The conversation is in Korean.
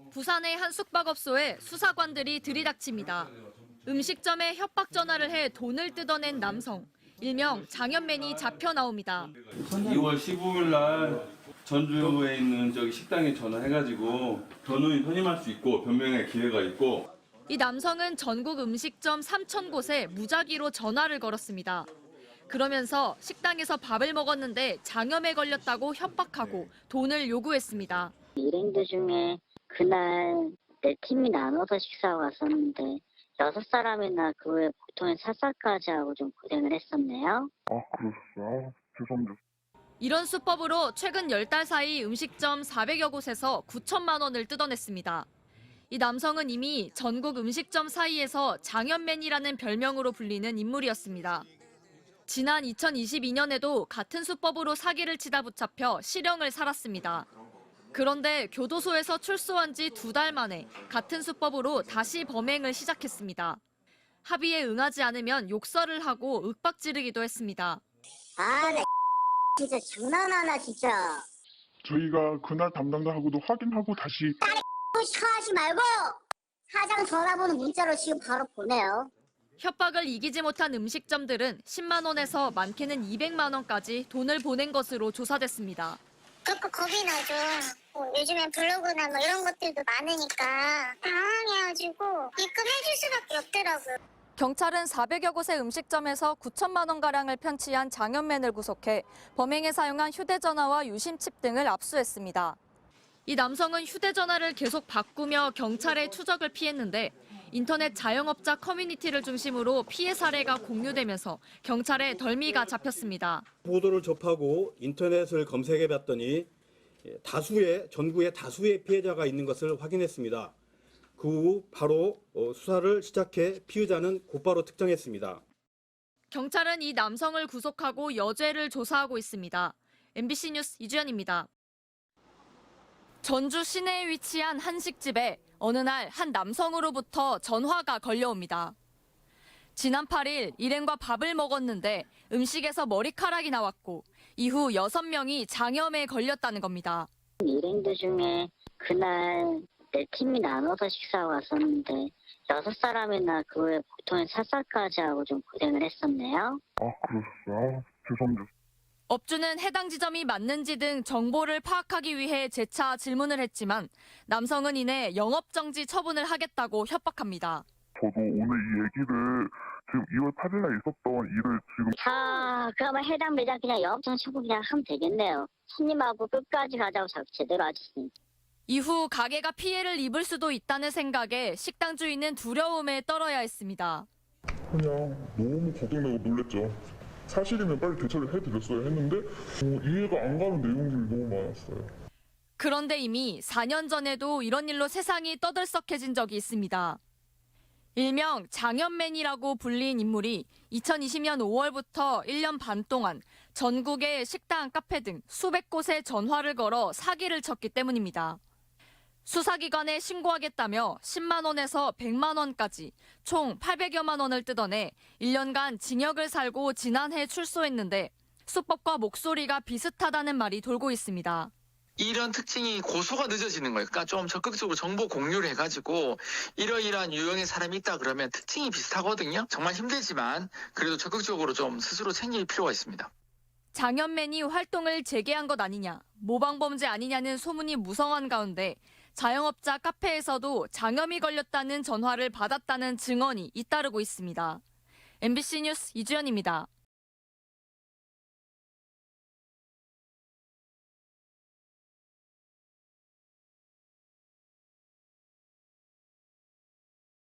부산의 한 숙박업소에 수사관들이 들이닥칩니다. 음식점에 협박 전화를 해 돈을 뜯어낸 남성, 일명 장현맨이 잡혀 나옵니다. 2월 15일 날 전주에 있는 저기 식당에 전화해가지고 변호인 선임할 수 있고 변명의 기회가 있고. 이 남성은 전국 음식점 3,000곳에 무작위로 전화를 걸었습니다. 그러면서 식당에서 밥을 먹었는데 장염에 걸렸다고 협박하고 돈을 요구했습니다. 일행들 중에 그날 내 팀이 나눠서 식사하고 왔었는데 6사람이나 그 후에 보통은 샷살까지 하고 좀 고생을 했었네요. 그러셨어요? 죄송합니다. 이런 수법으로 최근 10달 사이 음식점 400여 곳에서 9천만 원을 뜯어냈습니다. 이 남성은 이미 전국 음식점 사이에서 장현맨이라는 별명으로 불리는 인물이었습니다. 지난 2022년에도 같은 수법으로 사기를 치다 붙잡혀 실형을 살았습니다. 그런데 교도소에서 출소한 지 2달 만에 같은 수법으로 다시 범행을 시작했습니다. 합의에 응하지 않으면 욕설을 하고 윽박지르기도 했습니다. 아, 나 진짜 장난하나 진짜. 저희가 그날 담당자하고도 확인하고 다시 하지 말고 사장 전화번호 문자로 지금 바로 보내요. 협박을 이기지 못한 음식점들은 10만 원에서 많게는 200만 원까지 돈을 보낸 것으로 조사됐습니다. 그렇고 겁이 나죠. 요즘엔 블로그나 이런 것들도 많으니까 당황해가지고 입금해줄 수밖에 없더라고요. 경찰은 400여 곳의 음식점에서 9천만 원가량을 편취한 장현맨을 구속해 범행에 사용한 휴대전화와 유심칩 등을 압수했습니다. 이 남성은 휴대전화를 계속 바꾸며 경찰의 추적을 피했는데 인터넷 자영업자 커뮤니티를 중심으로 피해 사례가 공유되면서 경찰에 덜미가 잡혔습니다. 보도를 접하고 인터넷을 검색해봤더니 전국에 다수의 피해자가 있는 것을 확인했습니다. 그 후 바로 수사를 시작해 피의자는 곧바로 특정했습니다. 경찰은 이 남성을 구속하고 여죄를 조사하고 있습니다. MBC 뉴스 이주연입니다. 전주 시내에 위치한 한식집에 어느 날 한 남성으로부터 전화가 걸려옵니다. 지난 8일 일행과 밥을 먹었는데 음식에서 머리카락이 나왔고 이후 6명이 장염에 걸렸다는 겁니다. 일행들 중에 그날 내 팀이 나눠서 식사하고 왔었는데 6사람이나 그 후에 보통은 샷살까지 하고 좀 고생을 했었네요. 그러셨어요? 죄송합니다. 업주는 해당 지점이 맞는지 등 정보를 파악하기 위해 재차 질문을 했지만 남성은 이내 영업정지 처분을 하겠다고 협박합니다. 저도 오늘 이 얘기를 지금 2월 8일날 있었던 일을 지금 그러면 해당 매장 그냥 영업정 처분 그냥 하면 되겠네요. 손님하고 끝까지 가자고 자꾸 제대로 하셨으니. 이후 가게가 피해를 입을 수도 있다는 생각에 식당 주인은 두려움에 떨어야 했습니다. 그냥 너무 걱정되고 놀랬죠. 사실이면 빨리 대처를 해드렸어야 했는데 이해가 안 가는 내용들이 너무 많았어요. 그런데 이미 4년 전에도 이런 일로 세상이 떠들썩해진 적이 있습니다. 일명 장현맨이라고 불린 인물이 2020년 5월부터 1년 반 동안 전국의 식당, 카페 등 수백 곳에 전화를 걸어 사기를 쳤기 때문입니다. 수사기관에 신고하겠다며 10만 원에서 100만 원까지 총 800여만 원을 뜯어내 1년간 징역을 살고 지난해 출소했는데 수법과 목소리가 비슷하다는 말이 돌고 있습니다. 이런 특징이 고소가 늦어지는 거예요. 그러니까 좀 적극적으로 정보 공유를 해가지고 이러이러한 유형의 사람이 있다 그러면 특징이 비슷하거든요. 정말 힘들지만 그래도 적극적으로 좀 스스로 챙길 필요가 있습니다. 장현맨이 활동을 재개한 것 아니냐, 모방범죄 아니냐는 소문이 무성한 가운데 자영업자 카페에서도 장염이 걸렸다는 전화를 받았다는 증언이 잇따르고 있습니다. MBC 뉴스 이주연입니다.